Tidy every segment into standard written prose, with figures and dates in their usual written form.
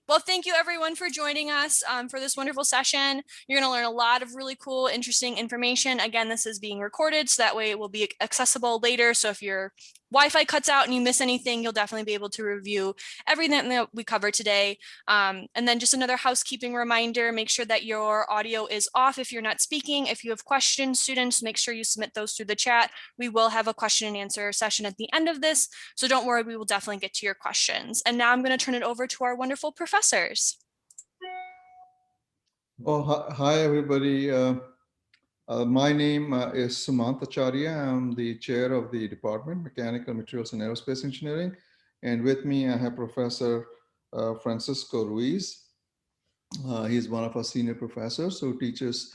Well, thank you everyone for joining us for this wonderful session. You're going to learn a lot of really cool, interesting information. Again, this is being recorded, so that way it will be accessible later. So if your Wi-Fi cuts out and you miss anything, you'll definitely be able to review everything that we covered today. And then just another housekeeping reminder, make sure that your audio is off if you're not speaking. If you have questions, students, make sure you submit those through the chat. We will have a question and answer session at the end of this, so don't worry, we will definitely get to your questions. And now I'm going to turn it over to our wonderful professors. Oh, hi everybody. My name is Sumant Acharya. I'm the chair of the Department, Mechanical Materials and Aerospace Engineering. And with me, I have Professor Francisco Ruiz. He's one of our senior professors who teaches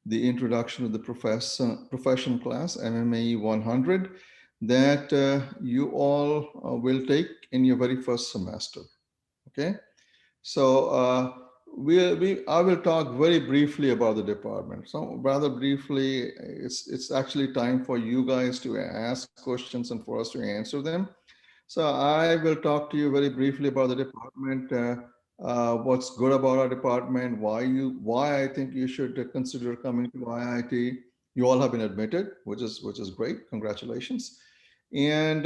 the introduction to the profession class, MMAE 100, that you all will take in your very first semester. Okay. So I will talk very briefly about the department. So rather briefly, it's actually time for you guys to ask questions and for us to answer them. So I will talk to you very briefly about the department, what's good about our department, why I think you should consider coming to IIT. You all have been admitted, which is great. Congratulations. And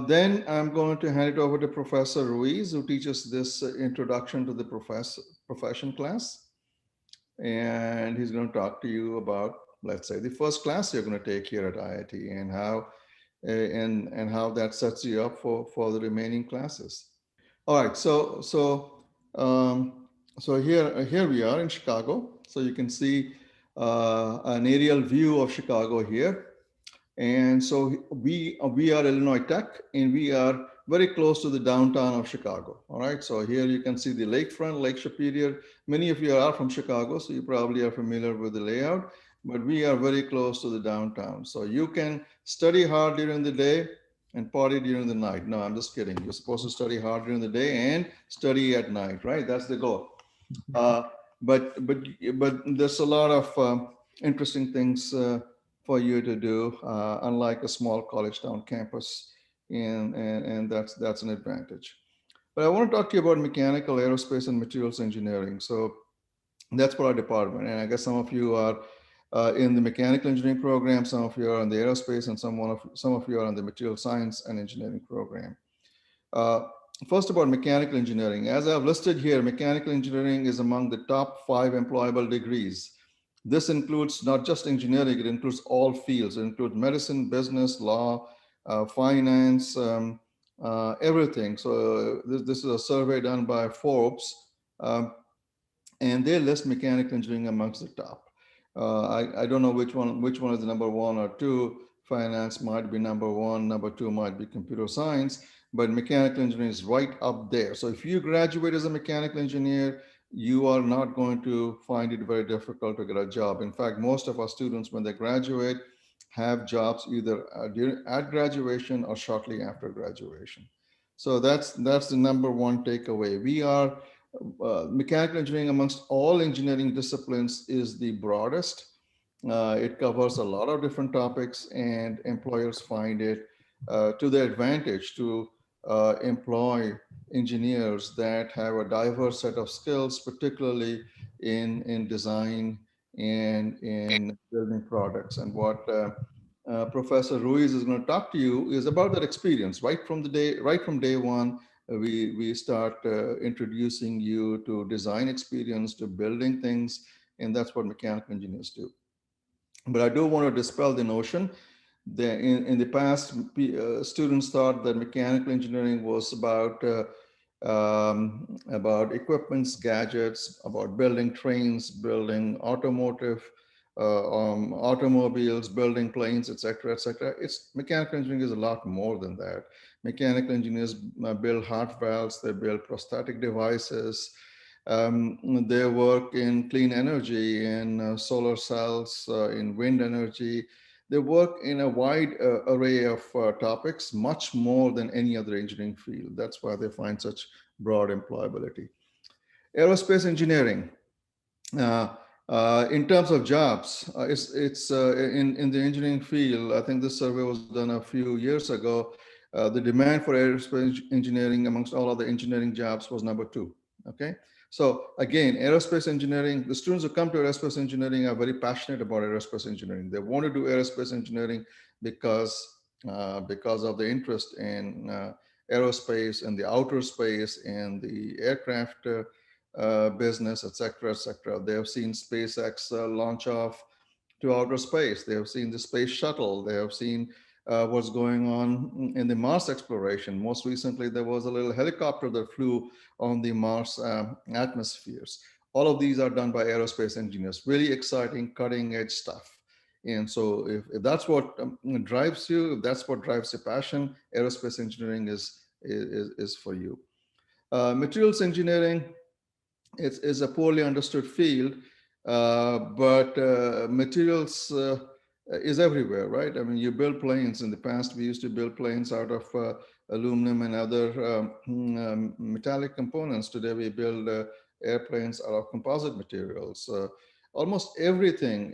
then I'm going to hand it over to Professor Ruiz, who teaches this introduction to the profession class. And he's going to talk to you about, let's say, the first class you're going to take here at IIT and how that sets you up for the remaining classes. All right, so here we are in Chicago. So you can see an aerial view of Chicago here. And so we are Illinois Tech, and we are very close to the downtown of Chicago. All right, so here you can see the lakefront, Lake Superior. Many of you are from Chicago, so you probably are familiar with the layout, but we are very close to the downtown. So you can study hard during the day and party during the night. No, I'm just kidding. You're supposed to study hard during the day and study at night, right? That's the goal. Uh, but there's a lot of interesting things for you to do, unlike a small college town campus, and that's an advantage. But I want to talk to you about mechanical, aerospace, and materials engineering. So that's for our department, and I guess some of you are in the mechanical engineering program, some of you are in the aerospace, and some of you are in the material science and engineering program. Uh, First, about mechanical engineering. As I've listed here, mechanical engineering is among the top 5 employable degrees. This includes not just engineering, it includes all fields. It includes medicine, business, law, finance, everything. So this is a survey done by Forbes, and they list mechanical engineering amongst the top. I don't know which one is the number 1 or 2. Finance might be number 1, number 2 might be computer science, but mechanical engineering is right up there. So if you graduate as a mechanical engineer, you are not going to find it very difficult to get a job. In fact, most of our students, when they graduate, have jobs either at graduation or shortly after graduation. So that's the number 1 takeaway. We are mechanical engineering amongst all engineering disciplines is the broadest. It covers a lot of different topics, and employers find it to their advantage to employ engineers that have a diverse set of skills, particularly in design and in building products. And what Professor Ruiz is going to talk to you is about that experience right from day one. We start introducing you to design experience, to building things, and that's what mechanical engineers do. But I do want to dispel the notion that in the past, students thought that mechanical engineering was about equipments, gadgets, about building trains, building automobiles, building planes, etc., etc. It's mechanical engineering is a lot more than that. Mechanical engineers build heart valves, they build prosthetic devices, they work in clean energy, in solar cells, in wind energy. They work in a wide array of topics, much more than any other engineering field. That's why they find such broad employability. Aerospace engineering. In terms of jobs, it's in the engineering field. I think this survey was done a few years ago. The demand for aerospace engineering amongst all other engineering jobs was number two. Okay. So again, aerospace engineering, the students who come to aerospace engineering are very passionate about aerospace engineering. They want to do aerospace engineering because of the interest in aerospace and the outer space and the aircraft business, et cetera, et cetera. They have seen SpaceX launch off to outer space. They have seen the space shuttle. They have seen what's going on in the Mars exploration. Most recently, there was a little helicopter that flew on the Mars atmospheres. All of these are done by aerospace engineers. Really exciting, cutting edge stuff. And so, if that's what drives you, if that's what drives your passion, aerospace engineering is for you. Materials engineering is a poorly understood field, but materials is everywhere, right? I mean, you build planes. In the past, we used to build planes out of aluminum and other metallic components. Today, we build airplanes out of composite materials. Almost everything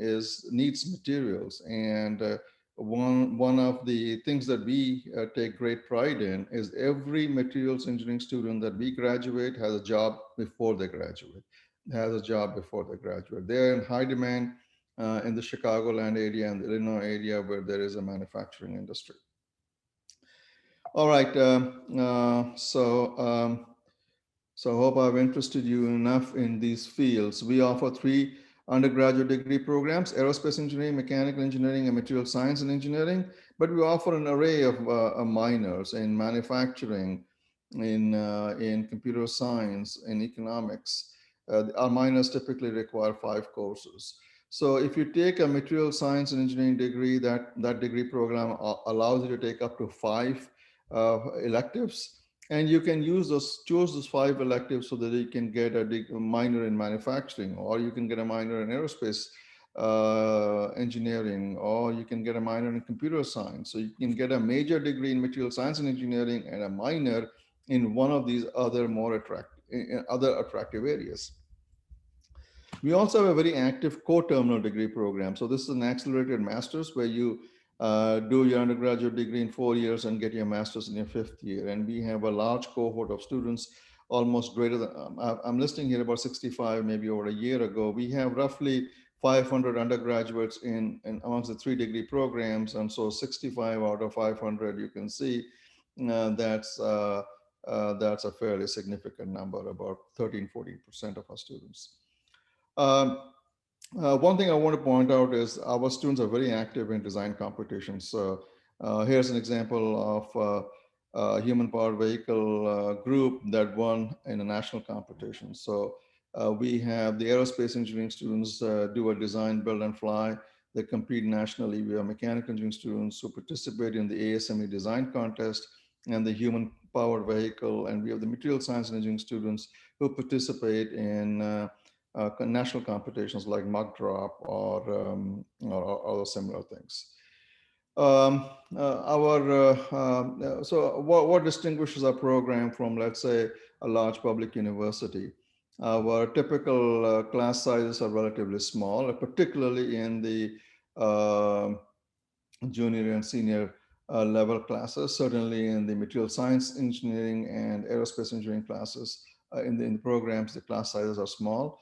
needs materials, and one of the things that we take great pride in is every materials engineering student that we graduate has a job before they graduate. They're in high demand in the Chicagoland area and the Illinois area where there is a manufacturing industry. All right. So I hope I've interested you enough in these fields. We offer three undergraduate degree programs: aerospace engineering, mechanical engineering, and material science and engineering. But we offer an array of minors in manufacturing, in computer science, in economics. Our minors typically require 5 courses. So if you take a material science and engineering degree, that degree program allows you to take up to 5 electives, and you can choose those 5 electives so that you can get a minor in manufacturing, or you can get a minor in aerospace engineering, or you can get a minor in computer science. So you can get a major degree in material science and engineering and a minor in one of these other attractive areas. We also have a very active co-terminal degree program. So this is an accelerated master's where you do your undergraduate degree in 4 years and get your master's in your 5th year. And we have a large cohort of students, almost greater than, I'm listing here about 65, maybe over a year ago. We have roughly 500 undergraduates in amongst the 3 degree programs. And so 65 out of 500, you can see that's a fairly significant number, about 13-14% of our students. One thing I want to point out is our students are very active in design competitions. So here's an example of a human powered vehicle group that won in a national competition. So we have the aerospace engineering students do a design, build, and fly. They compete nationally. We have mechanical engineering students who participate in the ASME design contest and the human powered vehicle. And we have the material science and engineering students who participate in national competitions like mug drop or other similar things. So what distinguishes our program from, let's say, a large public university? Our typical class sizes are relatively small, particularly in the junior and senior level classes. Certainly in the material science engineering and aerospace engineering classes, in the programs, the class sizes are small.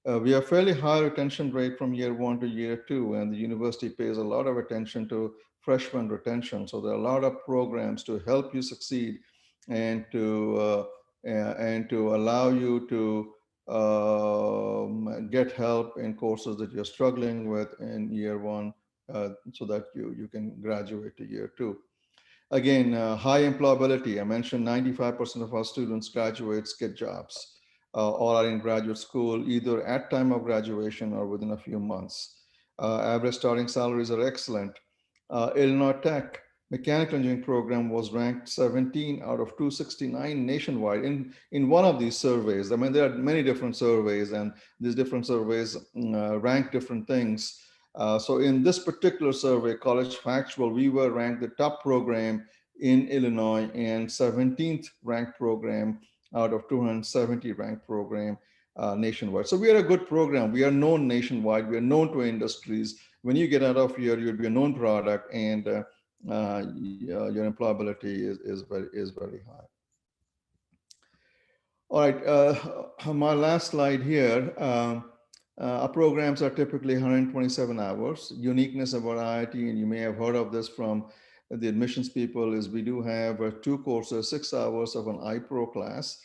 We have fairly high retention rate from year 1 to year 2, and the university pays a lot of attention to freshman retention. So there are a lot of programs to help you succeed and to allow you to get help in courses that you're struggling with in year 1, so that you can graduate to year 2. Again, high employability. I mentioned 95% of our students graduates get jobs or are in graduate school either at time of graduation or within a few months. Average starting salaries are excellent. Illinois Tech mechanical engineering program was ranked 17 out of 269 nationwide in one of these surveys. I mean, there are many different surveys, and these different surveys rank different things. So in this particular survey, College Factual, we were ranked the top program in Illinois and 17th ranked program out of 270 ranked program nationwide. So we are a good program. We are known nationwide. We are known to industries. When you get out of here, you'll be a known product, and your employability is very high. All right, my last slide here. Our programs are typically 127 hours. Uniqueness of Variety, and you may have heard of this from the admissions people, is we do have 2 courses, 6 hours of an iPro class,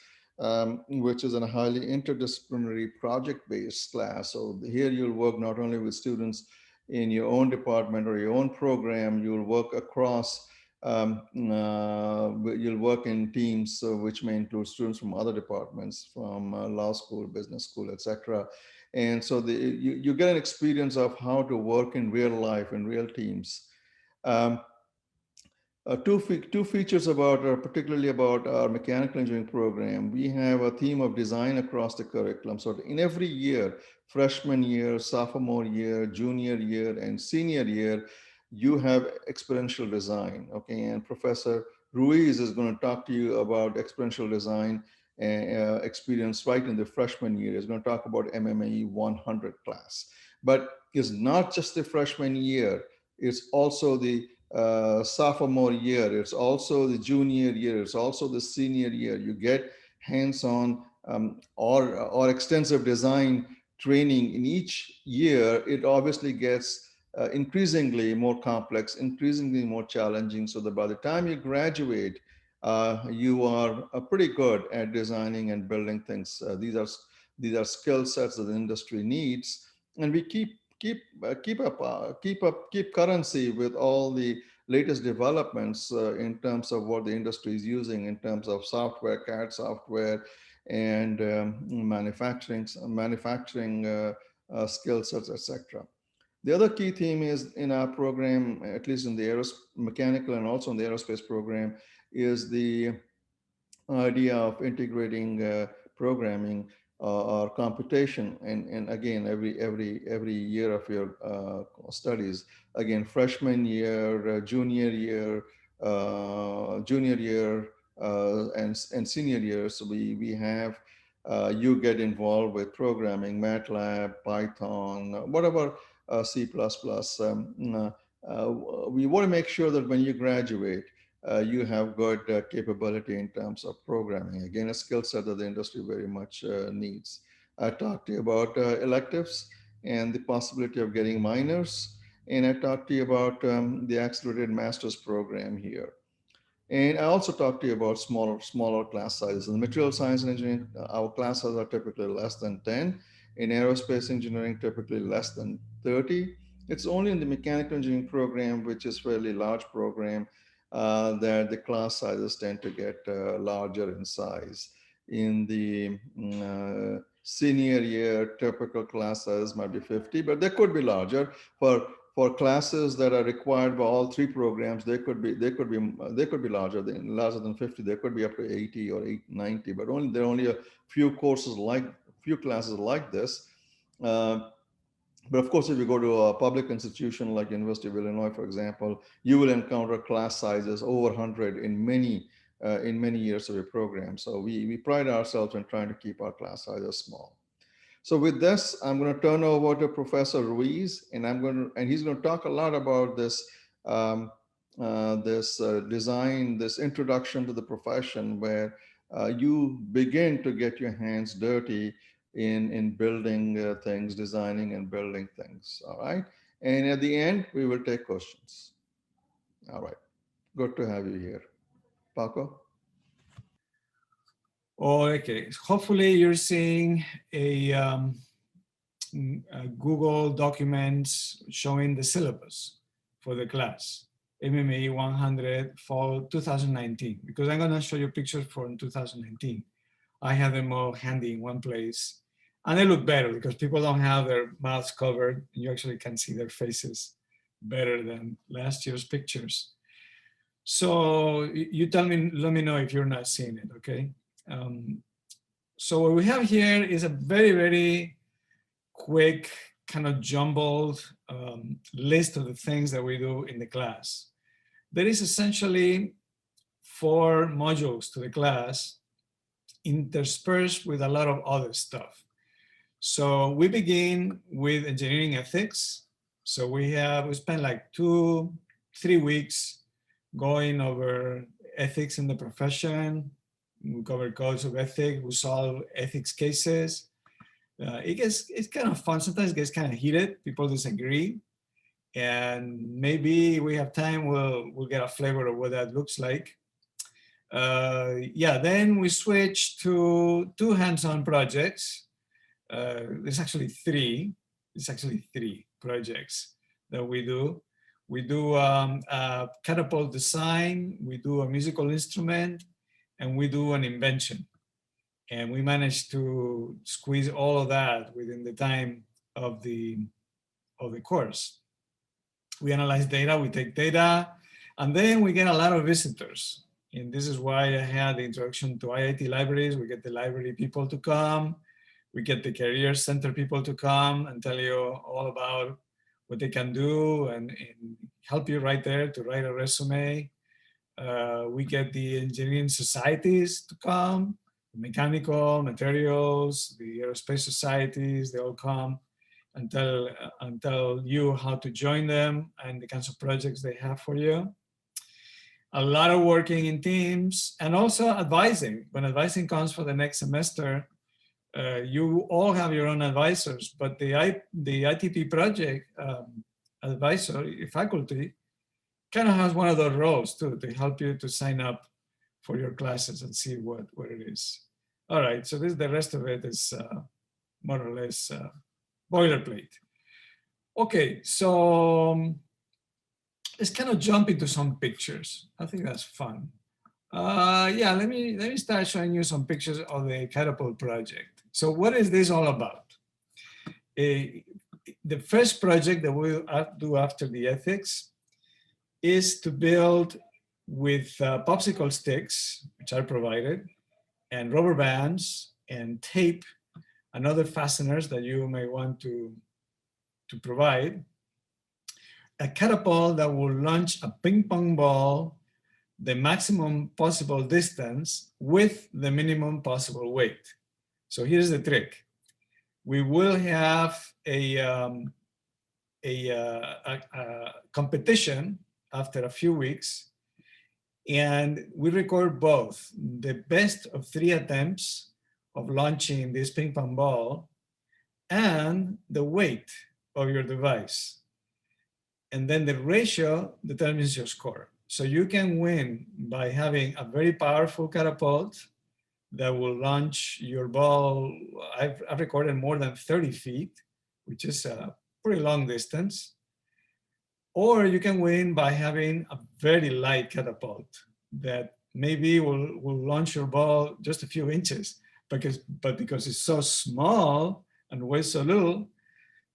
which is a highly interdisciplinary project-based class. So here you'll work not only with students in your own department or your own program, you'll work across you'll work in teams which may include students from other departments, from law school, business school, etc. And so you get an experience of how to work in real life, in real teams. Um, two features about, particularly about our mechanical engineering program. We have a theme of design across the curriculum. So in every year, freshman year, sophomore year, junior year, and senior year, you have experiential design. Okay, and Professor Ruiz is going to talk to you about experiential design experience right in the freshman year. He's going to talk about MMAE 100 class. But it's not just the freshman year, it's also the sophomore year, it's also the junior year, it's also the senior year. You get hands-on or extensive design training in each year. It obviously gets increasingly more complex, increasingly more challenging, so that by the time you graduate, you are pretty good at designing and building things. These are skill sets that the industry needs, and we keep currency with all the latest developments in terms of what the industry is using in terms of software, CAD software, and manufacturing skill sets, etc. The other key theme is in our program, at least in the mechanical and also in the aerospace program, is the idea of integrating programming or computation, and again every year of your studies, again freshman year, junior year, and senior year. So we have you get involved with programming, MATLAB, Python, whatever, C++. We want to make sure that when you graduate, you have good capability in terms of programming. Again, a skill set that the industry very much needs. I talked to you about electives and the possibility of getting minors. And I talked to you about the accelerated master's program here. And I also talked to you about smaller class sizes. In material science and engineering, our classes are typically less than 10. In aerospace engineering, typically less than 30. It's only in the mechanical engineering program, which is fairly large program, that the class sizes tend to get larger in size. In the senior year, typical class sizes might be 50, but they could be larger. For classes that are required by all 3 programs, they could be larger than 50. They could be up to 80 or 90, but there are only a few classes like this. But of course, if you go to a public institution like University of Illinois, for example, you will encounter class sizes over 100 in many years of your program. So we pride ourselves in trying to keep our class sizes small. So with this, I'm going to turn over to Professor Ruiz, and he's going to talk a lot about this design, this introduction to the profession, where you begin to get your hands dirty in building things, designing and building things. All right. And at the end, we will take questions. All right. Good to have you here. Paco? Okay. Hopefully you're seeing a Google document showing the syllabus for the class, MMA 100 Fall 2019, because I'm going to show you pictures from 2019. I have them all handy in one place. And they look better because people don't have their mouths covered. You actually can see their faces better than last year's pictures. So you let me know if you're not seeing it, okay? So what we have here is a very, very quick, kind of jumbled list of the things that we do in the class. There is essentially 4 modules to the class interspersed with a lot of other stuff. So we begin with engineering ethics. So we spend like 2-3 weeks going over ethics in the profession. We cover codes of ethics. We solve ethics cases. It's kind of fun. Sometimes it gets kind of heated. People disagree. And maybe we have time, we'll get a flavor of what that looks like. Yeah, then we switch to 2 hands-on projects. There's actually three projects that we do. We do a catapult design, we do a musical instrument, and we do an invention. And we managed to squeeze all of that within the time of the course. We analyze data, we take data, and then we get a lot of visitors. And this is why I had the introduction to IIT libraries. We get the library people to come. We get the career center people to come and tell you all about what they can do and help you right there to write a resume. We get the engineering societies to come, mechanical, materials, the aerospace societies, they all come and tell you how to join them and the kinds of projects they have for you. A lot of working in teams and also advising. When advising comes for the next semester, you all have your own advisors, but the ITP project advisor, faculty, kind of has one of those roles too, to help you to sign up for your classes and see what it is. All right, so the rest of it is more or less boilerplate. Okay, so let's kind of jump into some pictures. I think that's fun. Yeah, let me start showing you some pictures of the Catapult project. So what is this all about? The first project that we'll do after the ethics is to build with popsicle sticks, which are provided, and rubber bands and tape and other fasteners that you may want to provide, a catapult that will launch a ping pong ball the maximum possible distance with the minimum possible weight. So here's the trick. We will have a competition after a few weeks, and we record both the best of 3 attempts of launching this ping pong ball and the weight of your device. And then the ratio determines your score. So you can win by having a very powerful catapult that will launch your ball. I've recorded more than 30 feet, which is a pretty long distance. Or you can win by having a very light catapult that maybe will launch your ball just a few inches, but because it's so small and weighs so little,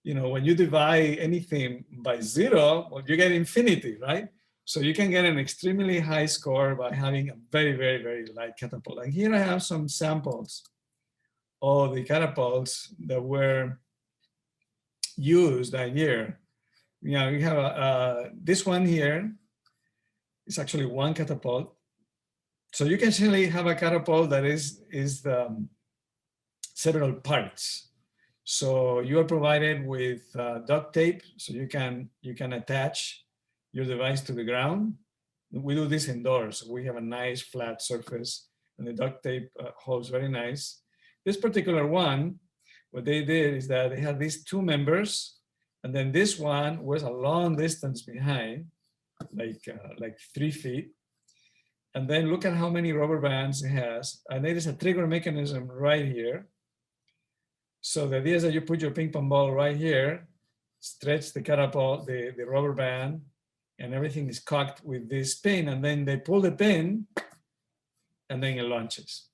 you know, when you divide anything by 0, well, you get infinity, right? So you can get an extremely high score by having a very, very, very light catapult. And here I have some samples of the catapults that were used that year. You know, you have this one here is actually one catapult. So you can actually have a catapult that is several parts. So you are provided with duct tape, so you can attach your device to the ground. We do this indoors. We have a nice flat surface, and the duct tape holds very nice. This particular one, what they did is that they had these 2 members, and then this one was a long distance behind, like 3 feet. And then look at how many rubber bands it has. And there is a trigger mechanism right here. So the idea is that you put your ping pong ball right here, stretch the catapult, the rubber band, and everything is cocked with this pin, and then they pull the pin, and then it launches.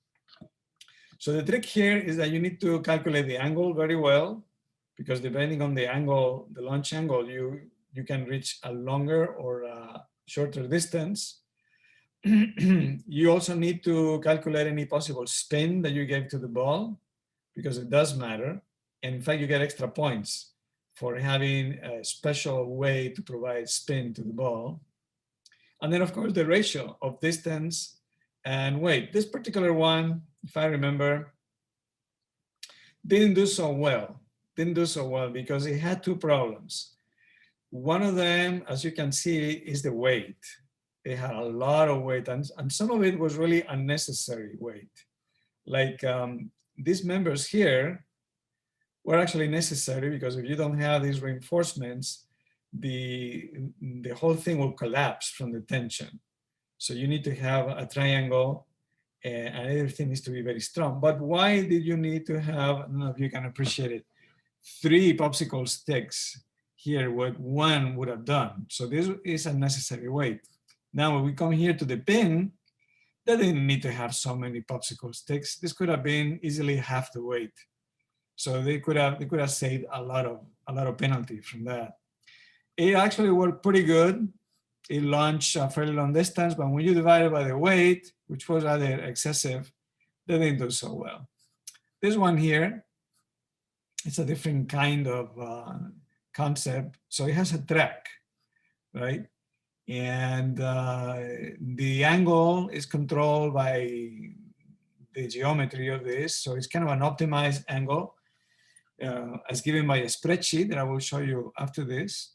So the trick here is that you need to calculate the angle very well, because depending on the angle, the launch angle, you can reach a longer or a shorter distance. You also need to calculate any possible spin that you gave to the ball, because it does matter. And in fact, you get extra points for having a special way to provide spin to the ball. And then of course, the ratio of distance and weight. This particular one, if I remember, didn't do so well because it had 2 problems. One of them, as you can see, is the weight. It had a lot of weight, and some of it was really unnecessary weight. Like these members here were actually necessary, because if you don't have these reinforcements, the whole thing will collapse from the tension. So you need to have a triangle, and everything needs to be very strong. But why did you need to have, I don't know if you can appreciate it, 3 popsicle sticks here, what one would have done? So this is a necessary weight. Now, when we come here to the pin, they didn't need to have so many popsicle sticks. This could have been easily half the weight. So they could have saved a lot of penalty from that. It actually worked pretty good. It launched a fairly long distance, but when you divide it by the weight, which was rather excessive, they didn't do so well. This one here, it's a different kind of concept. So it has a track, right? And the angle is controlled by the geometry of this. So it's kind of an optimized angle as given by a spreadsheet that I will show you after this.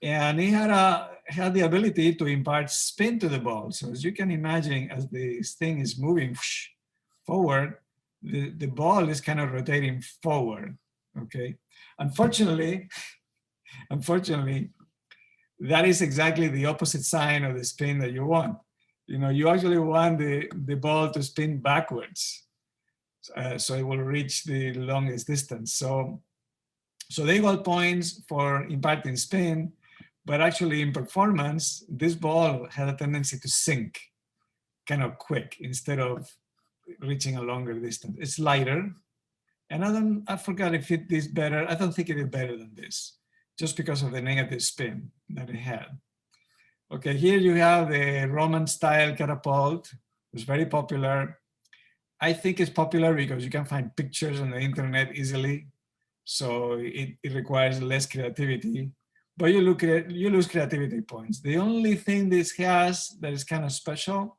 And it had the ability to impart spin to the ball. So as you can imagine, as this thing is moving forward, the ball is kind of rotating forward, okay? Unfortunately, that is exactly the opposite sign of the spin that you want. You know, you actually want the ball to spin backwards, so it will reach the longest distance. So they got points for imparting spin, but actually in performance, this ball had a tendency to sink kind of quick instead of reaching a longer distance. It's lighter, and I forgot if it is better. I don't think it is better than this, just because of the negative spin that it had. Okay, here you have the Roman style catapult. It's very popular. I think it's popular because you can find pictures on the internet easily. So it requires less creativity, but you lose creativity points. The only thing this has that is kind of special,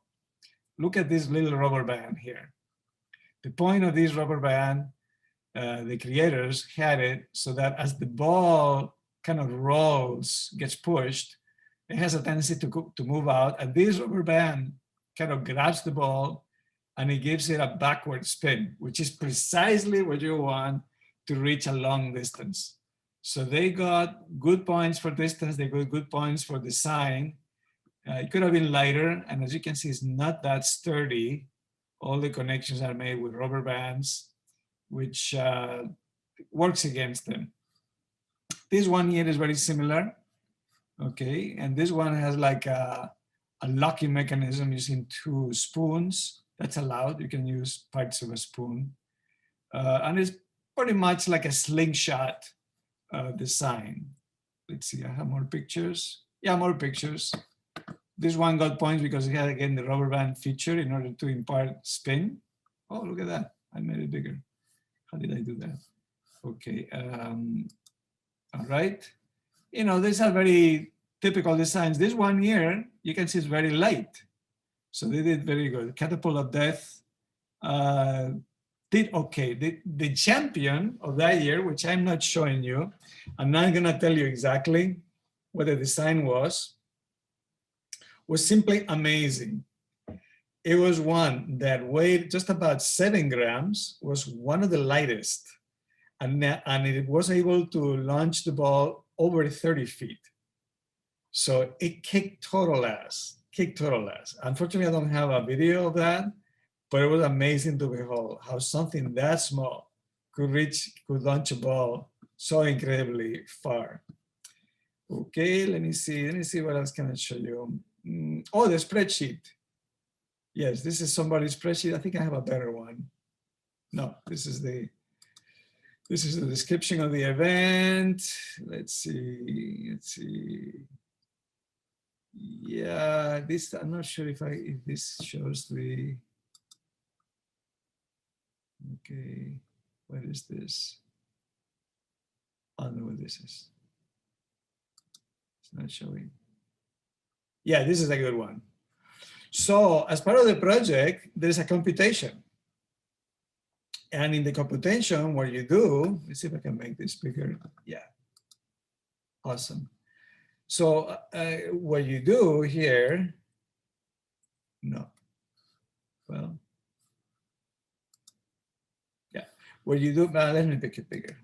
look at this little rubber band here. The point of this rubber band, the creators had it so that as the ball kind of rolls, gets pushed, it has a tendency to move out, and this rubber band kind of grabs the ball and it gives it a backward spin, which is precisely what you want to reach a long distance. So they got good points for distance, they got good points for design. It could have been lighter, and as you can see, it's not that sturdy. All the connections are made with rubber bands, which works against them. This one here is very similar, okay? And this one has like a locking mechanism using 2 spoons. That's allowed, you can use parts of a spoon. And it's pretty much like a slingshot design. Let's see, I have more pictures. Yeah, more pictures. This one got points because it had, again, the rubber band feature in order to impart spin. Oh, look at that. I made it bigger. How did I do that? Okay. All right. You know, these are very typical designs. This one here, you can see it's very light. So they did very good. Catapult of Death did okay. The champion of that year, which I'm not showing you, I'm not gonna tell you exactly what the design was simply amazing. It was one that weighed just about 7 grams, was one of the lightest, and it was able to launch the ball over 30 feet. So it kicked total ass, Unfortunately, I don't have a video of that, but it was amazing to behold how something that small could launch a ball so incredibly far. Okay, let me see what else can I show you. Oh, the spreadsheet. Yes, this is somebody's spreadsheet. I think I have a better one. No, this is the description of the event. Let's see. Yeah, this, I'm not sure if this shows the, okay, what is this? I don't know what this is. It's not showing. Yeah, this is a good one. So as part of the project, there's a computation. And in the computation, what you do, let's see if I can make this bigger. Yeah, awesome. So what you do here, no, well, yeah, what you do, let me make it bigger.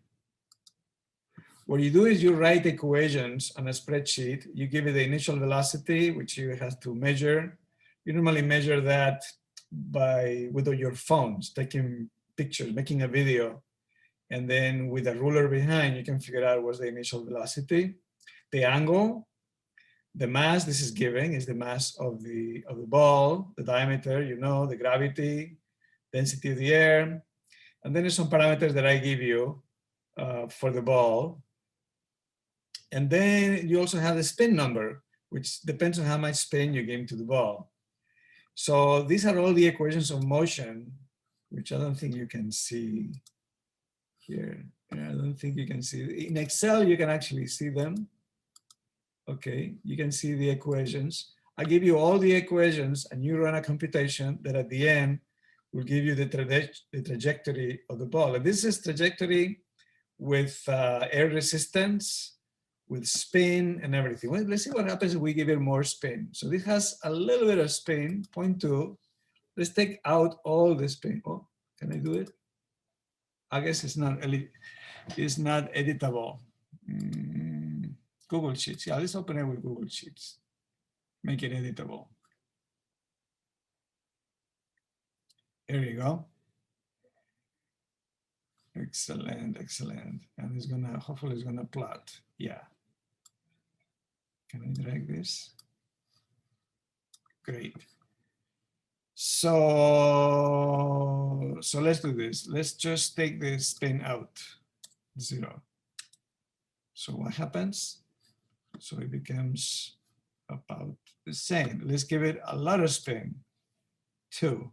What you do is you write equations on a spreadsheet. You give it the initial velocity, which you have to measure. You normally measure that with your phones, taking pictures, making a video. And then with a ruler behind, you can figure out what's the initial velocity. The angle, the mass this is giving is the mass of the ball, the diameter, you know, the gravity, density of the air. And then there's some parameters that I give you for the ball. And then you also have the spin number, which depends on how much spin you give to the ball. So these are all the equations of motion, which I don't think you can see here. I don't think you can see. In Excel, you can actually see them. Okay, you can see the equations. I give you all the equations and you run a computation that at the end will give you the trajectory of the ball. And this is trajectory with air resistance, with spin and everything. Well, let's see what happens if we give it more spin. So this has a little bit of spin, 0.2. Let's take out all the spin. Oh, can I do it? I guess it's not editable. Google Sheets. Yeah, let's open it with Google Sheets. Make it editable. There you go. Excellent, excellent. And it's gonna, hopefully it's gonna plot. Yeah. Can I drag this? Great. So let's do this. Let's just take the spin out, 0. So what happens? So it becomes about the same. Let's give it a lot of spin, 2.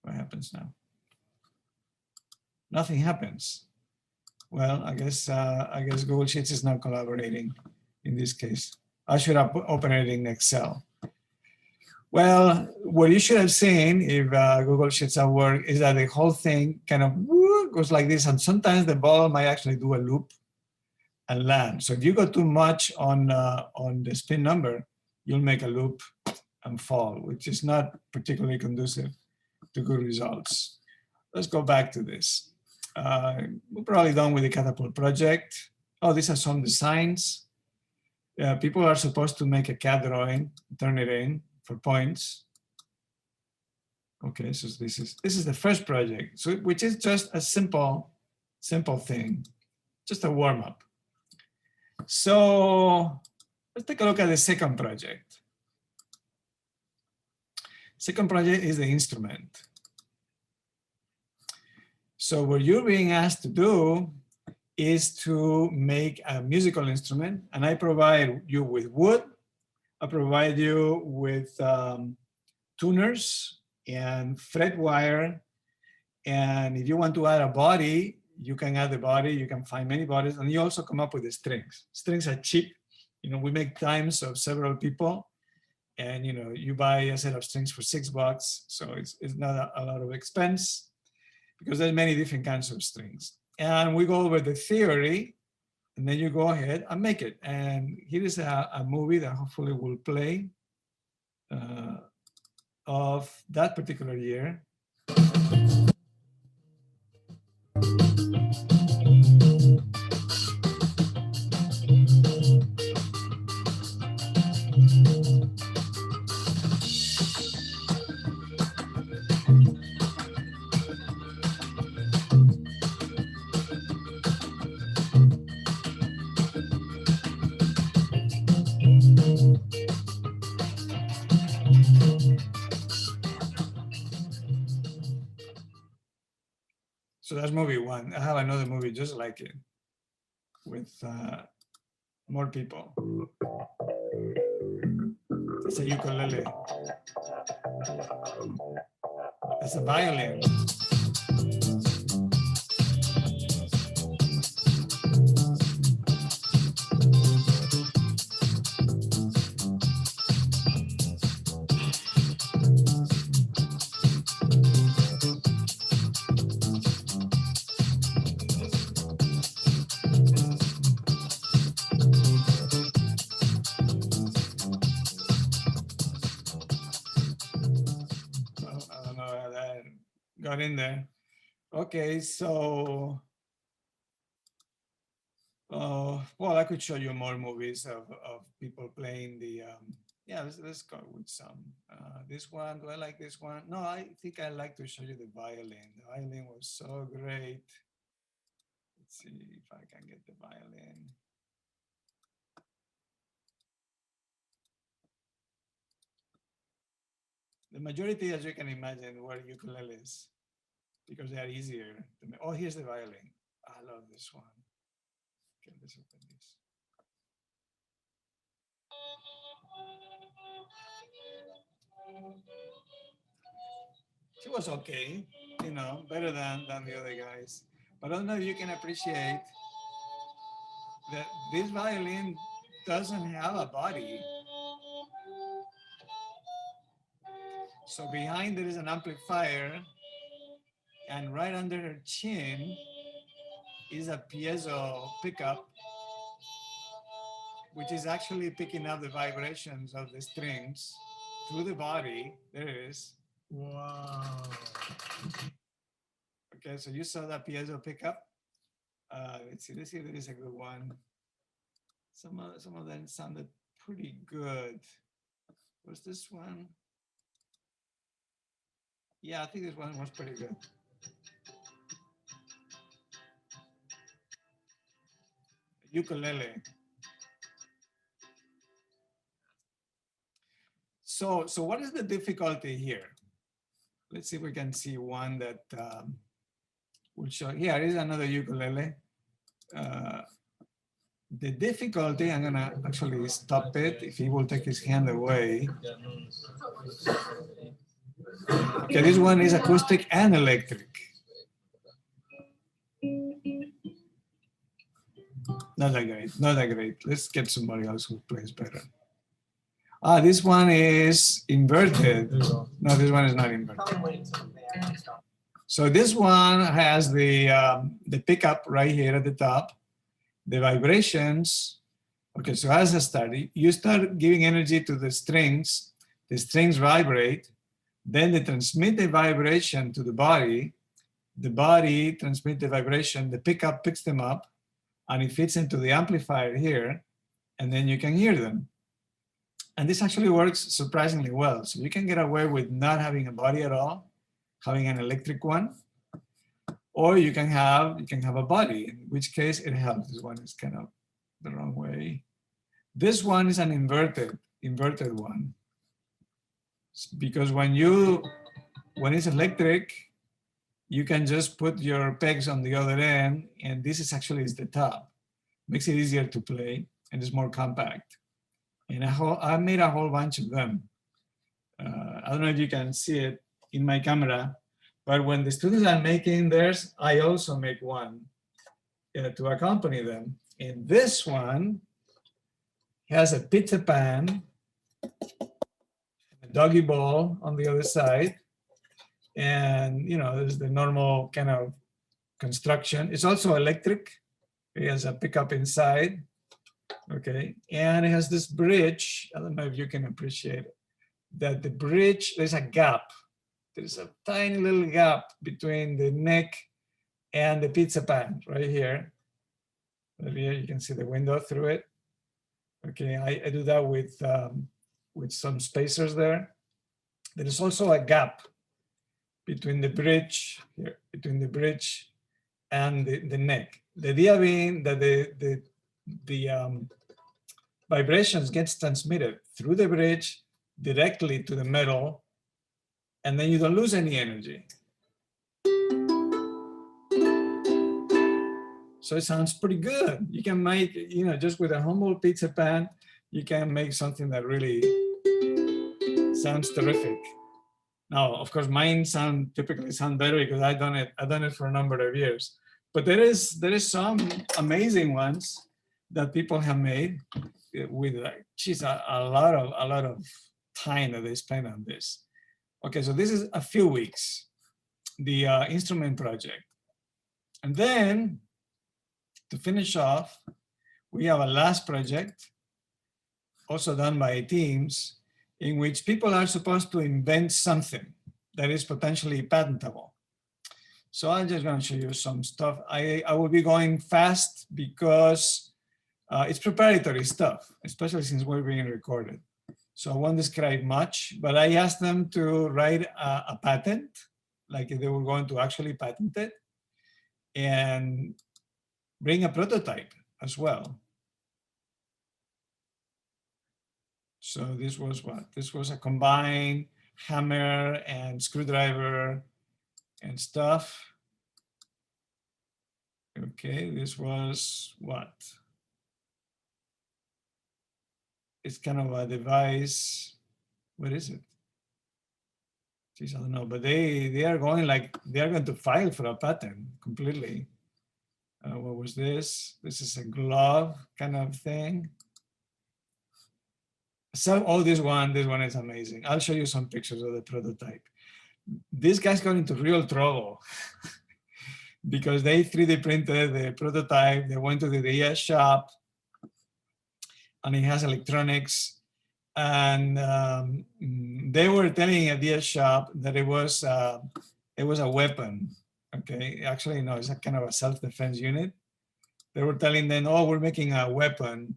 What happens now? Nothing happens. Well, I guess Google Sheets is not collaborating in this case. I should have opened it in Excel. Well, what you should have seen if Google Sheets at work is that the whole thing kind of goes like this, and sometimes the ball might actually do a loop and land. So if you go too much on the spin number, you'll make a loop and fall, which is not particularly conducive to good results. Let's go back to this. We're probably done with the Catapult project. Oh, these are some designs. People are supposed to make a CAD drawing, turn it in for points. Okay, so this is the first project, so which is just a simple thing, just a warm-up. So let's take a look at the second project. Second project is the instrument. So what you're being asked to do is to make a musical instrument, and I provide you with wood. I provide you with tuners and fret wire. And if you want to add a body, you can add the body. You can find many bodies, and you also come up with the strings. Strings are cheap. You know, we make times of several people, and you know, you buy a set of strings for $6, so it's not a lot of expense, because there's many different kinds of strings. And we go over the theory, and then you go ahead and make it. And here is a movie that hopefully will play of that particular year. So that's movie 1. I have another movie just like it with more people. It's a ukulele. It's a violin. got in there. Okay, so, well, I could show you more movies of people playing the, yeah, let's go with some. This one, do I like this one? No, I think I like to show you the violin. The violin was so great. Let's see if I can get the violin. The majority, as you can imagine, were ukuleles because they are easier. Oh, here's the violin. I love this one. Okay, let's open this. She was okay, you know, better than the other guys. But I don't know if you can appreciate that this violin doesn't have a body. So behind there is an amplifier, and right under her chin is a piezo pickup, which is actually picking up the vibrations of the strings through the body. There it is. Wow. Okay, so you saw that piezo pickup. Let's see if there is a good one. Some of them sounded pretty good. Was this one? Yeah, I think this one was pretty good. Ukulele. So what is the difficulty here? Let's see if we can see one that will show. Here is another ukulele. The difficulty, I'm gonna actually stop it if he will take his hand away. Okay, this one is acoustic and electric. Not that great, not that great. Let's get somebody else who plays better. Ah, this one is inverted. No, this one is not inverted. So this one has the pickup right here at the top, the vibrations. Okay, so as a start, you start giving energy to the strings vibrate, then they transmit the vibration to the body transmits the vibration, the pickup picks them up, and it fits into the amplifier here, and then you can hear them. And this actually works surprisingly well. So you can get away with not having a body at all, having an electric one, or you can have a body, in which case it helps. This one is kind of the wrong way. This one is an inverted one. Because when it's electric, you can just put your pegs on the other end, and this is actually the top. Makes it easier to play, and it's more compact. And I made a whole bunch of them. I don't know if you can see it in my camera, but when the students are making theirs, I also make one to accompany them. And this one has a pizza pan, a doggy ball on the other side, and there's the normal kind of construction. It's also electric. It has a pickup inside. Okay, and it has this bridge. I don't know if you can appreciate it. That the bridge, there's a gap. There's a tiny little gap between the neck and the pizza pan right here. Right here, you can see the window through it. Okay, I do that with some spacers there. There is also a gap between the bridge here, and the neck. The idea being that the vibrations gets transmitted through the bridge directly to the metal, and then you don't lose any energy. So it sounds pretty good. You can make, just with a humble pizza pan, you can make something that really sounds terrific. Now, of course, mine typically sound better because I've done it for a number of years. But there is some amazing ones that people have made with a lot of time that they spend on this. Okay, so this is a few weeks, the instrument project. And then to finish off, we have a last project, also done by teams, in which people are supposed to invent something that is potentially patentable. So I'm just going to show you some stuff. I will be going fast because it's preparatory stuff, especially since we're being recorded. So I won't describe much, but I asked them to write a patent, like if they were going to actually patent it, and bring a prototype as well. So this was what? This was a combined hammer and screwdriver and stuff. Okay, this was what? It's kind of a device. What is it? Geez, I don't know, but they are going to file for a patent completely. What was this? This is a glove kind of thing. So, oh, this one is amazing. I'll show you some pictures of the prototype. These guys got into real trouble because they 3D printed the prototype. They went to the DS shop, and it has electronics. And they were telling at DS shop that it was a weapon. Okay, actually, no, it's a kind of a self-defense unit. They were telling them, oh, we're making a weapon.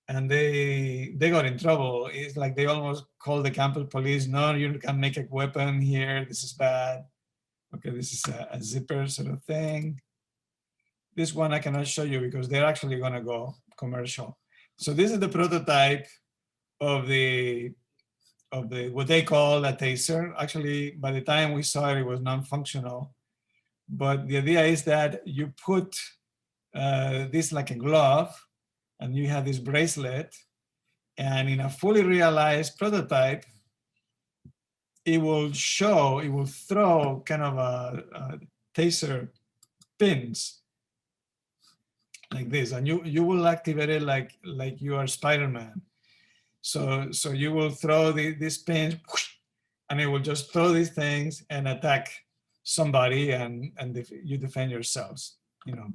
And they got in trouble. It's like they almost called the campus police. No, you can't make a weapon here. This is bad. Okay, this is a zipper sort of thing. This one I cannot show you because they're actually gonna go commercial. So this is the prototype of the what they call a taser. Actually, by the time we saw it, it was non-functional. But the idea is that you put this like a glove, and you have this bracelet, and in a fully realized prototype, it will throw kind of a taser pins like this, and you will activate it like you are Spider-Man. So you will throw these pins, and it will just throw these things and attack somebody, and you defend yourselves, you know.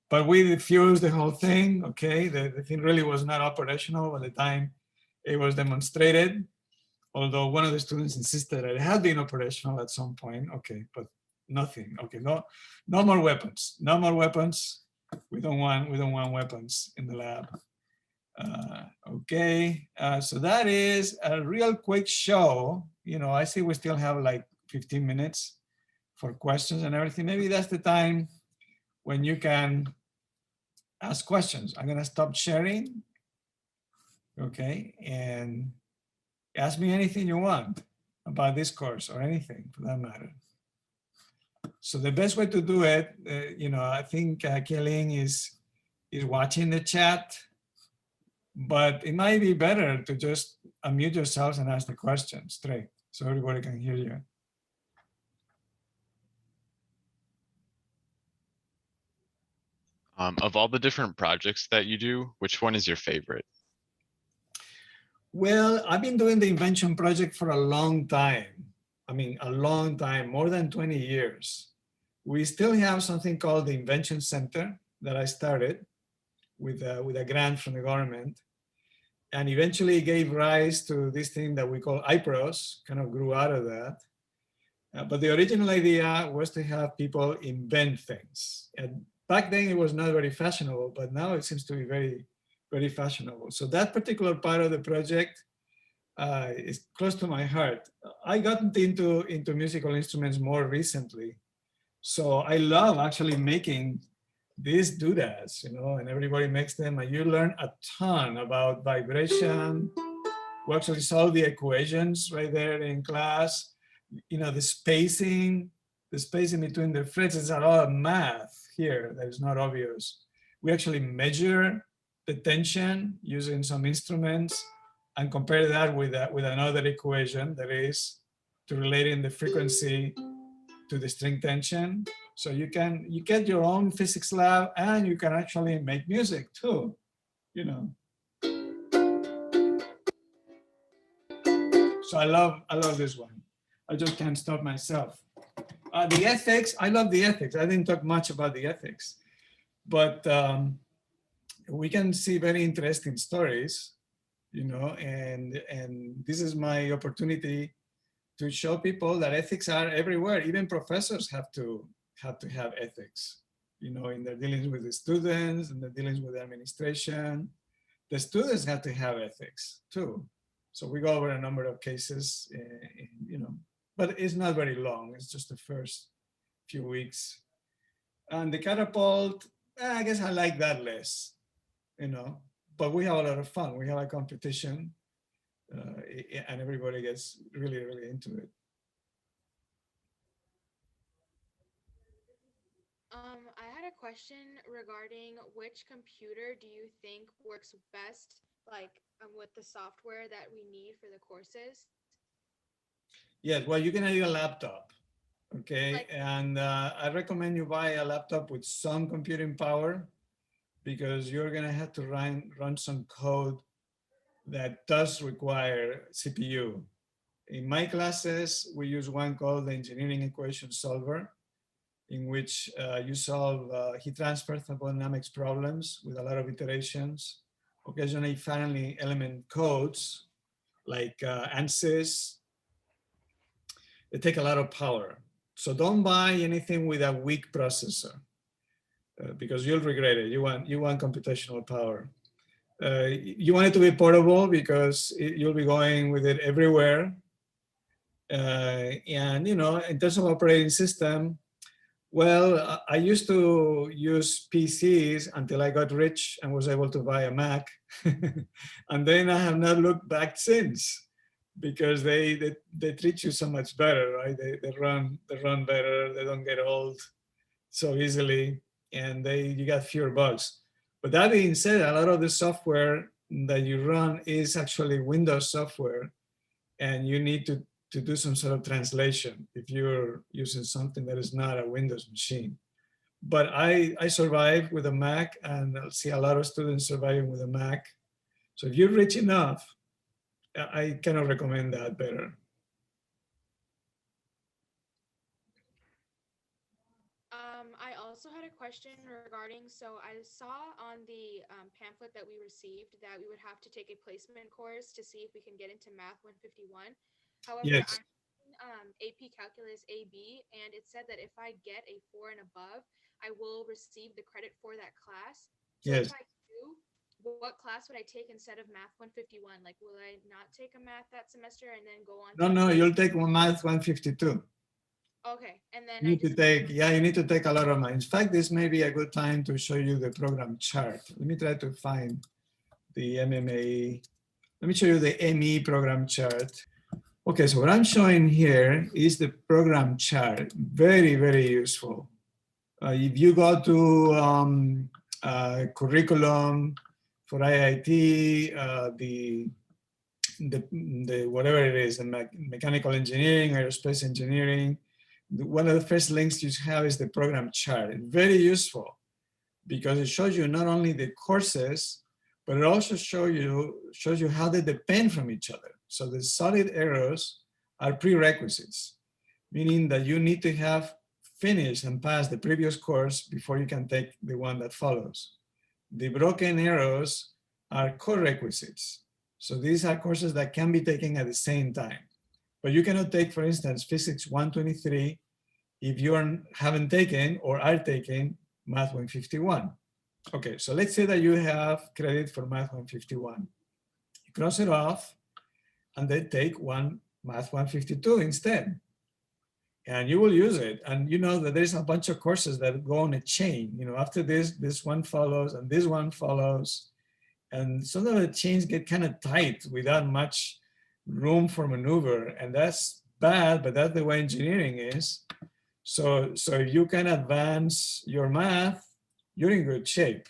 But we defused the whole thing, okay? The thing really was not operational by the time it was demonstrated, although one of the students insisted that it had been operational at some point, okay, but nothing, okay, no more weapons, no more weapons. We don't want weapons in the lab. Okay, so that is a real quick show. You know, I see we still have like 15 minutes for questions and everything. Maybe that's the time when you can ask questions. I'm gonna stop sharing, okay, and ask me anything you want about this course or anything for that matter. So the best way to do it, you know, I think Kaylin is watching the chat, but it might be better to just unmute yourselves and ask the question straight so everybody can hear you. Of all the different projects that you do, which one is your favorite? Well, I've been doing the invention project for a long time. I mean, a long time, more than 20 years. We still have something called the Invention Center that I started with a grant from the government, and eventually gave rise to this thing that we call iPros, kind of grew out of that. But the original idea was to have people invent things. And back then it was not very fashionable, but now it seems to be very, very fashionable. So that particular part of the project is close to my heart. I got into musical instruments more recently. So I love actually making these doodads, you know, and everybody makes them, and you learn a ton about vibration. We actually solve the equations right there in class. You know, the spacing between the frets is a lot of math here that is not obvious. We actually measure the tension using some instruments and compare that with another equation that is to relating the frequency to the string tension. So you get your own physics lab, and you can actually make music too, you know. So I love this one. I just can't stop myself. The ethics, I love the ethics. I didn't talk much about the ethics, but we can see very interesting stories, you know, and this is my opportunity to show people that ethics are everywhere. Even professors have to have to have ethics, you know, in their dealings with the students and the dealings with the administration. The students have to have ethics too. So we go over a number of cases, you know, but it's not very long. It's just the first few weeks. And the Catapult, I guess I like that less, you know, but we have a lot of fun. We have a competition and everybody gets really, really into it. I had a question regarding which computer do you think works best, like with the software that we need for the courses? Yes, well, you can need a laptop, okay? Like- And I recommend you buy a laptop with some computing power because you're gonna have to run some code that does require CPU. In my classes, we use one called the engineering equation solver, in which you solve heat transfer thermodynamics problems with a lot of iterations, occasionally finally element codes like ANSYS. They take a lot of power. So don't buy anything with a weak processor because you'll regret it. You want computational power. You want it to be portable because you'll be going with it everywhere. And you know, in terms of operating system, well, I used to use PCs until I got rich and was able to buy a Mac. And then I have not looked back since because they treat you so much better, right? They run better, they don't get old so easily, and you got fewer bugs. But that being said, a lot of the software that you run is actually Windows software, and you need to do some sort of translation if you're using something that is not a Windows machine. But I survive with a Mac, and I see a lot of students surviving with a Mac. So if you're rich enough, I cannot recommend that better. I also had a question regarding, so I saw on the pamphlet that we received that we would have to take a placement course to see if we can get into Math 151. However, Yes. I'm AP Calculus AB, and it said that if I get a 4 and above, I will receive the credit for that class. So Yes. if I do, what class would I take instead of Math 151? Like, will I not take a math that semester and then go on? No, you'll take Math 152. Okay, and then You need to take, yeah, you need to take a lot of math. In fact, this may be a good time to show you the program chart. Let me try to find the MMA. Let me show you the ME program chart. Okay, so what I'm showing here is the program chart. Very, very useful. If you go to curriculum for IIT, the whatever it is, the mechanical engineering, aerospace engineering, one of the first links you have is the program chart. It's very useful because it shows you not only the courses, but it also shows you how they depend from each other. So the solid arrows are prerequisites, meaning that you need to have finished and passed the previous course before you can take the one that follows. The broken arrows are co-requisites. So these are courses that can be taken at the same time. But you cannot take, for instance, Physics 123 if you haven't taken or are taking Math 151. Okay, so let's say that you have credit for Math 151. You cross it off and then take one Math 152 instead. And you will use it. And you know that there's a bunch of courses that go on a chain. You know, after this one follows and this one follows. And some of the chains get kind of tight without much room for maneuver. And that's bad, but that's the way engineering is. So if you can advance your math, you're in good shape.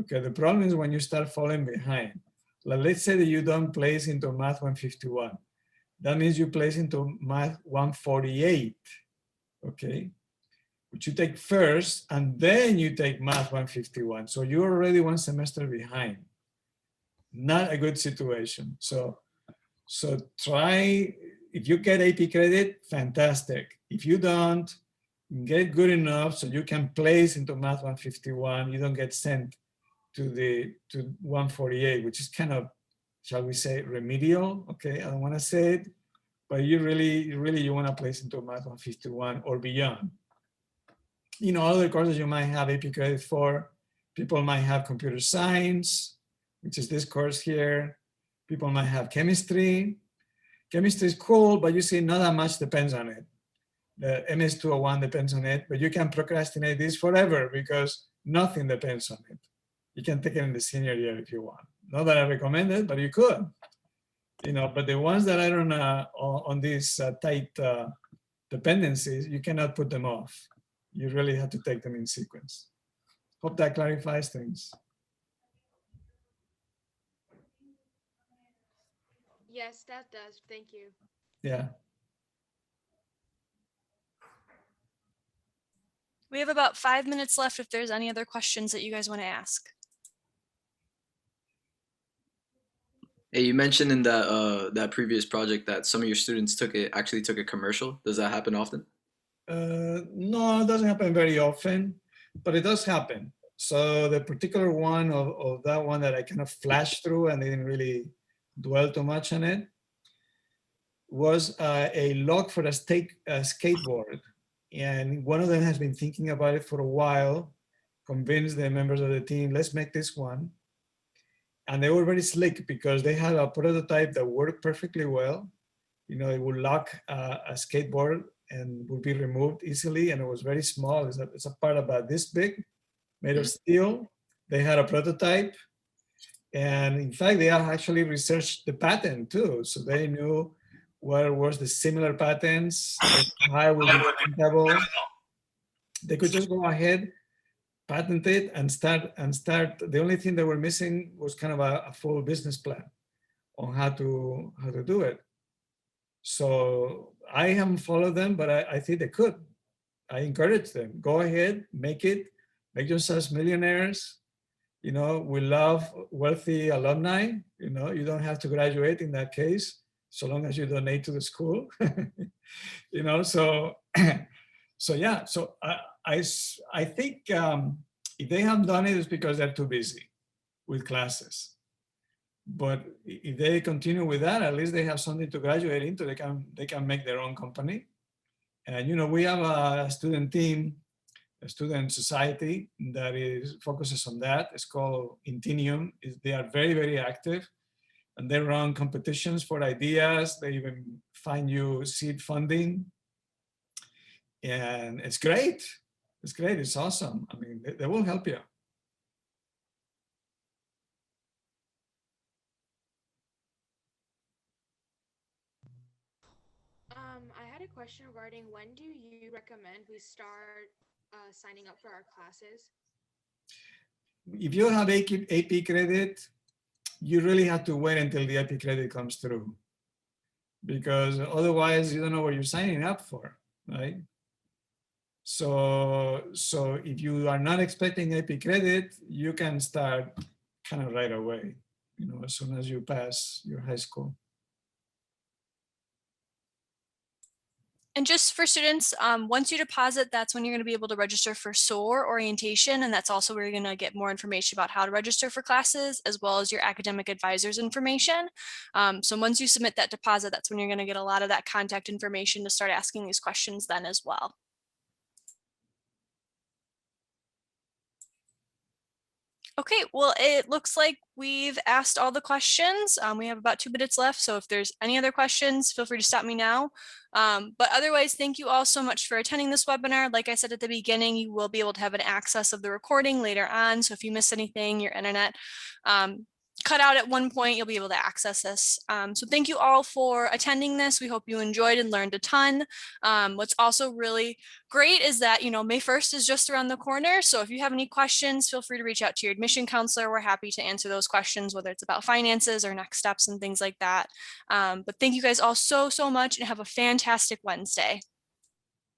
Okay, the problem is when you start falling behind. Like, let's say that you don't place into Math 151. That means you place into Math 148, okay? Which you take first, and then you take Math 151. So you're already one semester behind. Not a good situation. So try, if you get AP credit, fantastic. If you don't, get good enough so you can place into Math 151. You don't get sent to 148, which is kind of, shall we say, remedial. Okay, I don't want to say it, but you really you want to place into Math 151 or beyond. other courses you might have AP credit for. People might have computer science, which is this course here. People might have chemistry. Chemistry is cool, but you see, not that much depends on it. The MS201 depends on it, but you can procrastinate this forever because nothing depends on it. You can take it in the senior year if you want. Not that I recommend it, but you could. But the ones that are on these tight dependencies, you cannot put them off. You really have to take them in sequence. Hope that clarifies things. Yes, that does. Thank you. Yeah. We have about 5 minutes left if there's any other questions that you guys want to ask. Hey, you mentioned in that previous project that some of your students actually took a commercial. Does that happen often? No, it doesn't happen very often, but it does happen. So the particular one of that one that I kind of flashed through and didn't really dwell too much on it was a log for a skateboard. And one of them has been thinking about it for a while, convinced the members of the team, let's make this one. And they were very slick because they had a prototype that worked perfectly well. It would lock a skateboard and would be removed easily. And it was very small. It's a part about this big, made of steel. They had a prototype. And in fact, they actually researched the patent too. So they knew where was the similar patents, how it would be patentable. They could just go ahead, patent it, and start. The only thing they were missing was kind of a full business plan on how to do it. So I haven't followed them, but I think they could. I encourage them, go ahead, make yourselves millionaires. We love wealthy alumni. You don't have to graduate in that case, so long as you donate to the school. So yeah. So I think if they haven't done it, it's because they're too busy with classes. But if they continue with that, at least they have something to graduate into. They can make their own company. And we have a student team, a student society that focuses on that. It's called Intinium. They are very, very active, and they run competitions for ideas. They even find you seed funding, and it's great. It's great. It's awesome. I mean, they will help you. I had a question regarding when do you recommend we start signing up for our classes? If you have AP credit, you really have to wait until the AP credit comes through, because otherwise you don't know what you're signing up for, right? So if you are not expecting AP credit, you can start kind of right away, as soon as you pass your high school. And just for students, once you deposit, that's when you're going to be able to register for SOAR orientation. And that's also where you're going to get more information about how to register for classes, as well as your academic advisor's information. So once you submit that deposit, that's when you're going to get a lot of that contact information to start asking these questions then as well. Okay, well, it looks like we've asked all the questions. We have about 2 minutes left, so if there's any other questions, feel free to stop me now. But otherwise, thank you all so much for attending this webinar. Like I said at the beginning, you will be able to have an access of the recording later on. So if you miss anything, your internet cut out at one point, you'll be able to access this. So thank you all for attending this. We hope you enjoyed and learned a ton. What's also really great is that, May 1st is just around the corner. So if you have any questions, feel free to reach out to your admission counselor. We're happy to answer those questions, whether it's about finances or next steps and things like that. But thank you guys all so much, and have a fantastic Wednesday.